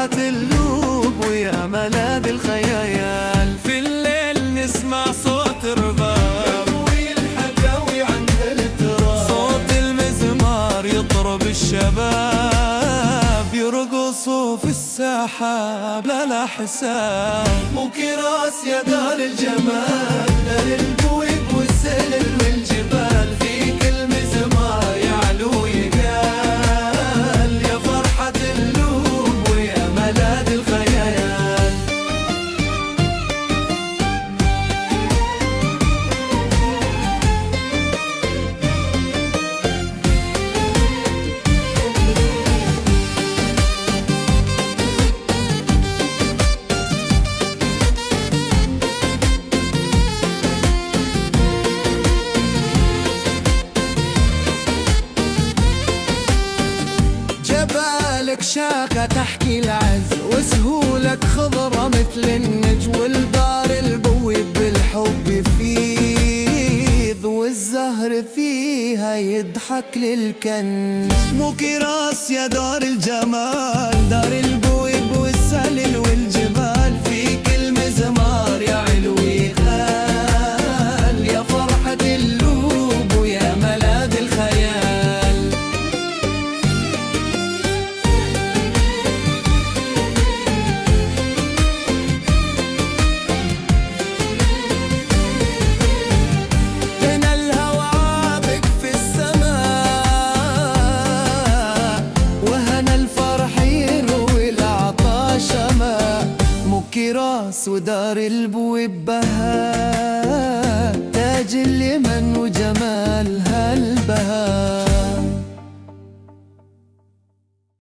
فرحة اللوب ويا ملاذ الخيال. في الليل نسمع صوت رباب والحكاوي عن التراب، صوت المزمار يطرب الشباب يرقصوا في السحاب لا حساب. وكراس يا دار الجمال، دار البويب والسلل والجبال، فيك المزمار يعلو يقال يا فرحة اللوب ويا ملاذ الخيال. جبالك شاخة تحكي العز، وسهولك خضرة مثل النج، والدار البويب بالحب يفيض، والزهر فيها يضحك للكنز. مو كراس يا دار الجمال، دار البويب والسلل والجبال، فيك المزمار يعلو يغال يا فرحة اللوب ويا ملاذ الخيال. كراس ودار البويب بهاء، تاج اليمن وجمال